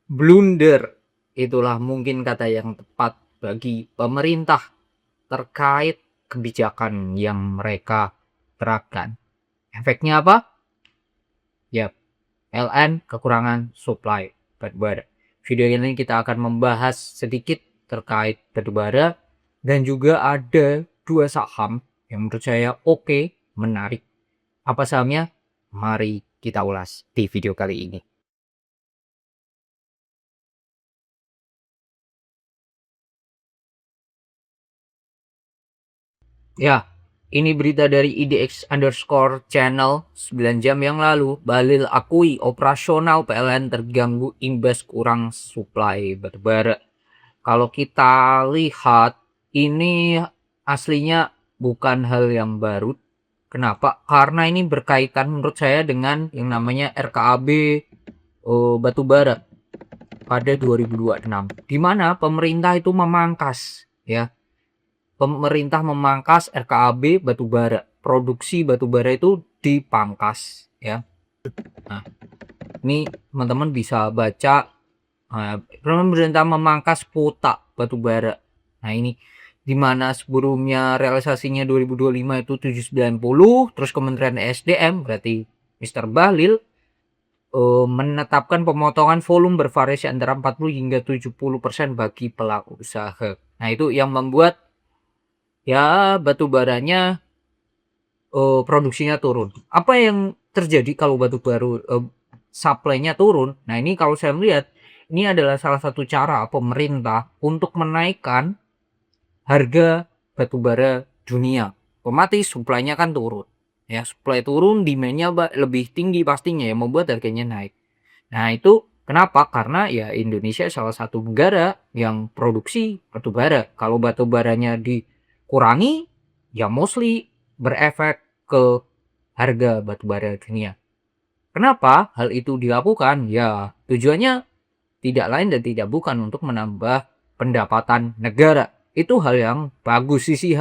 Blunder, itulah mungkin kata yang tepat bagi pemerintah terkait kebijakan yang mereka terapkan. Efeknya apa? Yap, PLN kekurangan supply batubara. Video ini kita akan membahas sedikit terkait batubara dan juga ada dua saham yang menurut saya oke, menarik. Apa sahamnya? Mari kita ulas di video kali ini. Ya, ini berita dari IDX_channel 9 jam yang lalu. Bahlil akui operasional PLN terganggu imbas kurang suplai batubara. Kalau kita lihat, ini aslinya bukan hal yang baru. Kenapa? Karena ini berkaitan menurut saya dengan yang namanya RKAB batubara pada 2026, di mana pemerintah itu memangkas, ya, pemerintah memangkas RKAB batubara, produksi batubara itu dipangkas, ya. Nah, ini teman-teman bisa baca, pemerintah memangkas kuota batubara. Nah, ini di mana sebelumnya realisasinya 2025 itu 790, terus Kementerian SDM berarti Mr. Bahlil menetapkan pemotongan volume bervariasi antara 40 hingga 70% bagi pelaku usaha. Nah, itu yang membuat ya batubaranya produksinya turun. Apa yang terjadi kalau batubara supply-nya turun? Nah, ini kalau saya melihat ini adalah salah satu cara pemerintah untuk menaikkan harga batubara dunia. Otomatis supply-nya kan turun. Ya, supply turun, demand-nya lebih tinggi pastinya, yang membuat harganya naik. Nah, itu kenapa? Karena ya Indonesia salah satu negara yang produksi batubara. Kalau batubaranya dikurangi, ya mostly berefek ke harga batubara dunia. Kenapa hal itu dilakukan? Ya, tujuannya tidak lain dan tidak bukan untuk menambah pendapatan negara. Itu hal yang bagus, sisi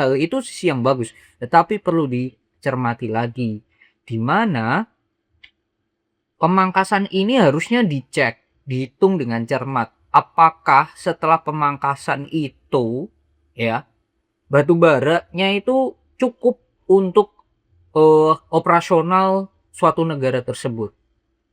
yang bagus. Tetapi perlu dicermati lagi, di mana pemangkasan ini harusnya dicek, dihitung dengan cermat. Apakah setelah pemangkasan itu, ya, batubaranya itu cukup untuk operasional suatu negara tersebut.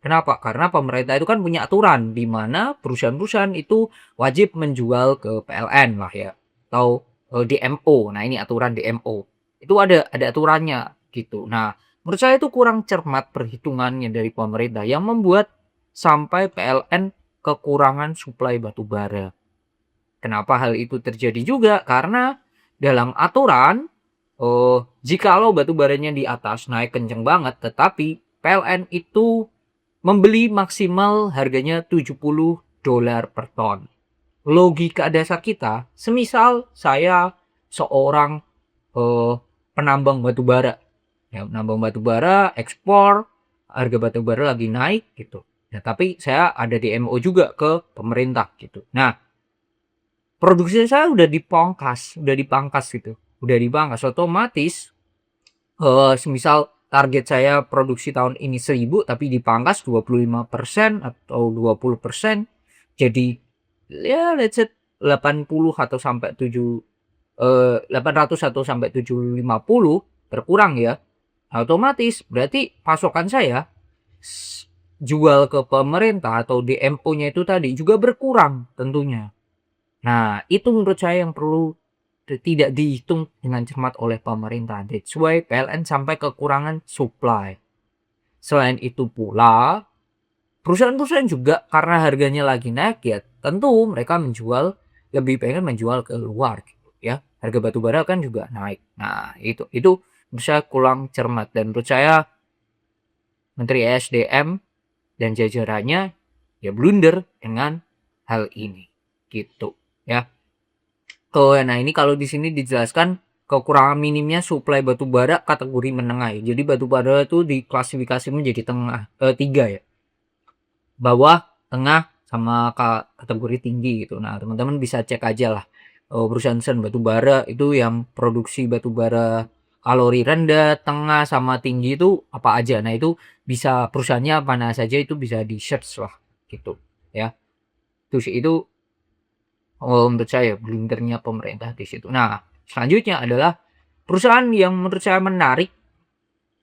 Kenapa? Karena pemerintah itu kan punya aturan di mana perusahaan-perusahaan itu wajib menjual ke PLN lah, ya, atau DMO. Nah, ini aturan DMO. Itu ada aturannya gitu. Nah, menurut saya itu kurang cermat perhitungannya dari pemerintah yang membuat sampai PLN kekurangan suplai batu bara. Kenapa hal itu terjadi juga? Karena dalam aturan, jikalau batu baranya di atas naik kenceng banget, tetapi PLN itu membeli maksimal harganya $70 per ton. Logika dasar kita, semisal saya seorang penambang batu bara, ya, penambang batu bara, ekspor, harga batu bara lagi naik gitu. Ya, tapi saya ada DMO juga ke pemerintah gitu. Nah, produksi saya udah dipangkas gitu. Udah dipangkas, otomatis semisal target saya produksi tahun ini 1000 tapi dipangkas 25% atau 20%, jadi ya let's say 80 atau sampai 800 atau sampai 750 berkurang, ya. Otomatis berarti pasokan saya jual ke pemerintah atau DMO-nya itu tadi juga berkurang tentunya. Nah, itu menurut saya yang perlu tidak dihitung dengan cermat oleh pemerintah. That's why PLN sampai kekurangan supply. Selain itu pula, perusahaan-perusahaan juga karena harganya lagi naik, ya tentu mereka lebih pengen menjual ke luar gitu, ya. Harga batu bara kan juga naik. Nah, itu menurut saya kurang cermat, dan menurut saya Menteri SDM dan jajarannya ya blunder dengan hal ini gitu, ya. Nah, ini kalau di sini dijelaskan kekurangan minimnya suplai batu bara kategori menengah, ya. Jadi batu bara itu diklasifikasi menjadi tiga, ya. Bawah, tengah, sama kategori tinggi gitu. Nah, teman-teman bisa cek aja lah. Perusahaan batu bara itu yang produksi batu bara kalori rendah, tengah, sama tinggi itu apa aja. Nah, itu bisa perusahaannya mana saja itu bisa di search lah gitu, ya. Terus itu menurut saya blindernya pemerintah di situ. Nah, selanjutnya adalah perusahaan yang menurut saya menarik.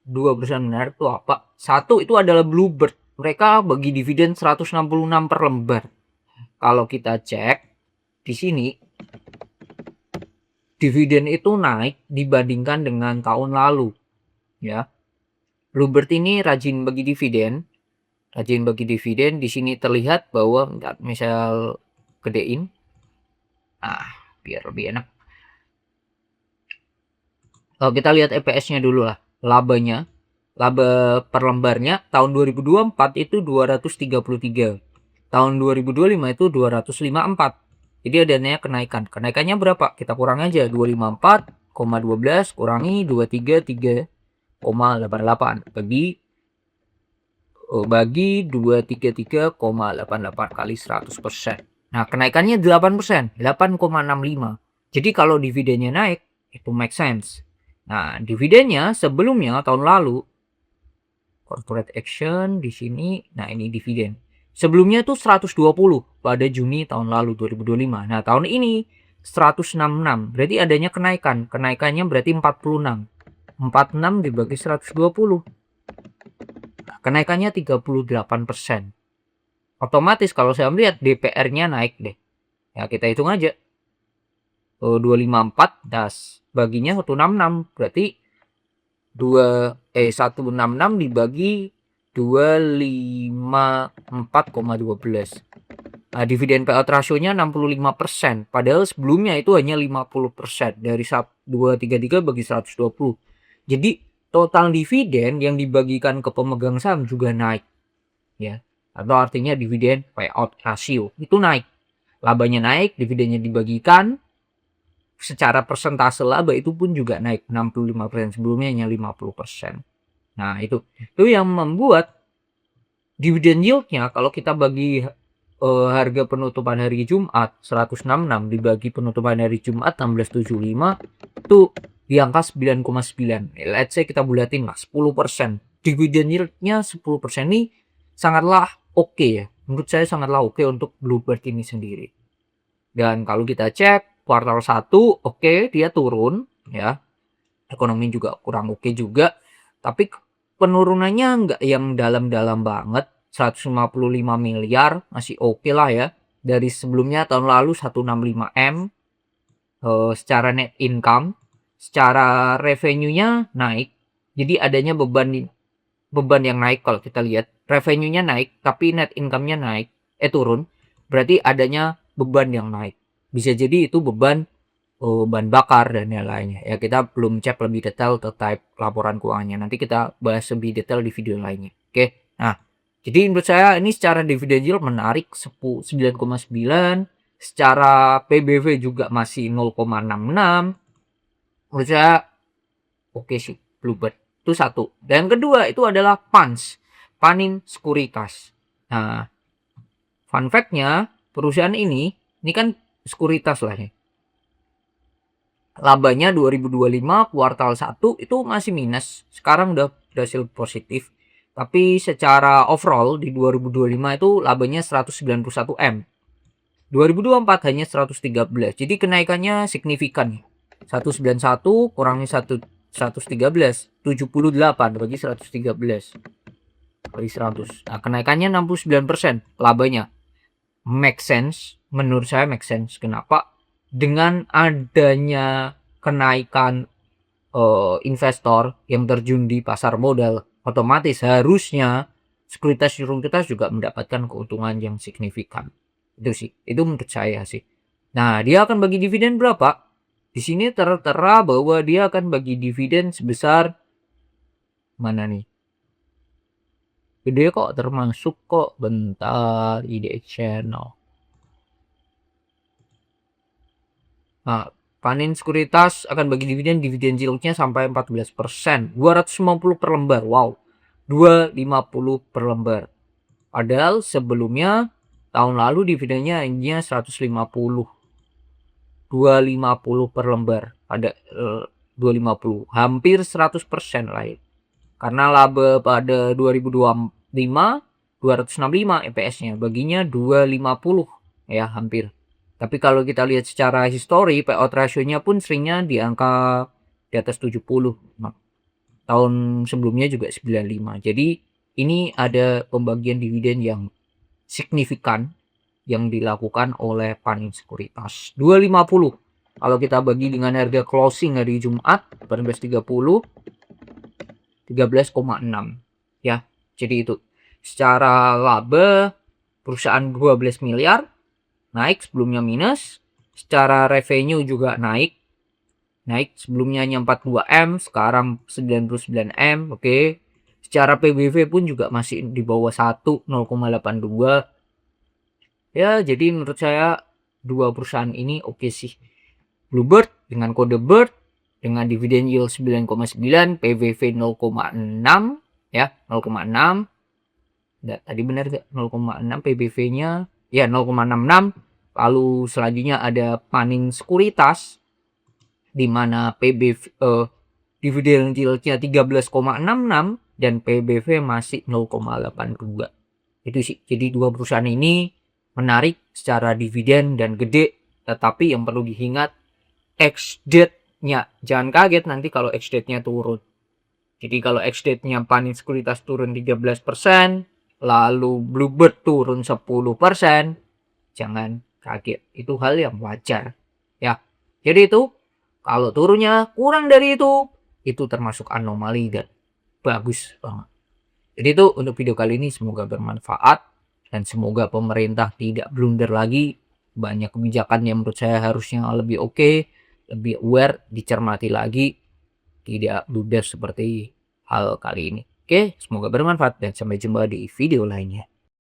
Dua perusahaan menarik itu apa? Satu itu adalah Bluebird. Mereka bagi dividen 166 per lembar. Kalau kita cek di sini, dividen itu naik dibandingkan dengan tahun lalu, ya. Bluebird ini rajin bagi dividen. Di sini terlihat bahwa misal gedein, biar lebih enak. Kalau kita lihat EPS-nya dulu lah, labanya, laba per lembarnya tahun 2024 itu 233, tahun 2025 itu 254. Jadi adanya kenaikan. Kenaikannya berapa? Kita kurang aja, 254,12 kurangi 233,88 bagi 233,88 kali 100%. Nah, kenaikannya 8%, 8,65. Jadi kalau dividennya naik, itu make sense. Nah, dividennya sebelumnya tahun lalu corporate action di sini, nah ini dividen. Sebelumnya itu 120 pada Juni tahun lalu 2025. Nah, tahun ini 166. Berarti adanya kenaikan. Kenaikannya berarti 46. 46 dibagi 120. Kenaikannya 38%. Otomatis kalau saya melihat DPR-nya naik deh. Ya, kita hitung aja. 254 das baginya 166, berarti 166 dibagi 254,12. Nah, dividen payout rasionya 65%, padahal sebelumnya itu hanya 50% dari 233 bagi 120. Jadi total dividen yang dibagikan ke pemegang saham juga naik, ya. Atau artinya dividen payout rasio itu naik. Labanya naik, dividennya dibagikan, secara persentase laba itu pun juga naik 65%, sebelumnya hanya 50%. Nah, itu yang membuat dividen yieldnya kalau kita bagi harga penutupan hari Jumat 166 dibagi penutupan hari Jumat 1675 itu di angka 9,9. Let's say kita bulatin lah 10%. Dividen yieldnya 10% ini sangatlah oke ya. Menurut saya sangatlah oke untuk Bluebird ini sendiri. Dan kalau kita cek kuartal 1 oke, dia turun ya. Ekonomi juga kurang oke juga. Tapi penurunannya enggak yang dalam-dalam banget. 155 miliar masih oke lah ya. Dari sebelumnya tahun lalu 165 M. Secara net income, secara revenue-nya naik. Jadi adanya beban yang naik kalau kita lihat. Revenue-nya naik tapi net income-nya naik, turun. Berarti adanya beban yang naik. Bisa jadi itu beban bahan bakar dan yang lainnya. Ya, kita belum cek lebih detail terkait laporan keuangannya. Nanti kita bahas lebih detail di video lainnya. Oke. Nah, jadi menurut saya ini secara dividend yield menarik 9,9. Secara PBV juga masih 0,66. Menurut saya oke sih Bluebird. Itu satu. Dan yang kedua itu adalah Panin Sekuritas. Nah, fun fact-nya perusahaan ini kan sekuritas lah ya. Labanya 2025 kuartal 1 itu masih minus. Sekarang udah berhasil positif. Tapi secara overall di 2025 itu labanya 191 M. 2024 hanya 113. Jadi kenaikannya signifikan. 191 kurangi 113, 78 bagi 113 kali 100. Nah, kenaikannya 69% labanya. Make sense, menurut saya make sense. Kenapa? Dengan adanya kenaikan investor yang terjun di pasar modal, otomatis harusnya sekuritas juga mendapatkan keuntungan yang signifikan. Itu sih, itu menurut saya sih. Nah, dia akan bagi dividen berapa? Di sini tertera bahwa dia akan bagi dividen sebesar mana nih? Gede kok, termasuk kok. Bentar, IDX channel. Nah, Panin Sekuritas akan bagi dividen yieldnya sampai 14%. 250 per lembar. Wow. 250 per lembar. Padahal sebelumnya tahun lalu dividennya hanya 150. 250 per lembar. Ada 250. Hampir 100% lah ya. Karena laba pada 2025 265 EPS-nya. Baginya 250. ya, hampir. Tapi kalau kita lihat secara histori, payout ratio-nya pun seringnya di angka di atas 70. Tahun sebelumnya juga 95. Jadi ini ada pembagian dividen yang signifikan yang dilakukan oleh Panin Sekuritas. 250. Kalau kita bagi dengan harga closing hari Jumat 18.30, 13,6 ya. Jadi itu secara laba perusahaan 12 miliar naik, sebelumnya minus. Secara revenue juga naik sebelumnya 42 M, sekarang 99 M. Oke. Secara PBV pun juga masih di bawah 1, 0,82. Ya, jadi menurut saya dua perusahaan ini oke sih. Bluebird dengan kode BIRD dengan dividen yield 9,9, PBV 0,6 ya, 0,6. Tadi benar gak? 0,6 PBV-nya ya 0,66. Lalu selanjutnya ada Panin Sekuritas di mana dividen yieldnya 13,66 dan PBV masih 0,82. Itu sih. Jadi dua perusahaan ini menarik secara dividen dan gede, tetapi yang perlu diingat ex-date-nya. Jangan kaget nanti kalau ex-date-nya turun. Jadi kalau ex-date-nya Panin Sekuritas turun 13%, lalu Bluebird turun 10%, jangan kaget. Itu hal yang wajar. Ya. Jadi itu kalau turunnya kurang dari itu termasuk anomali dan bagus banget. Jadi itu untuk video kali ini, semoga bermanfaat dan semoga pemerintah tidak blunder lagi. Banyak kebijakan yang menurut saya harusnya lebih oke, lebih aware, dicermati lagi, tidak blunder seperti hal kali ini. Oke, semoga bermanfaat dan sampai jumpa di video lainnya.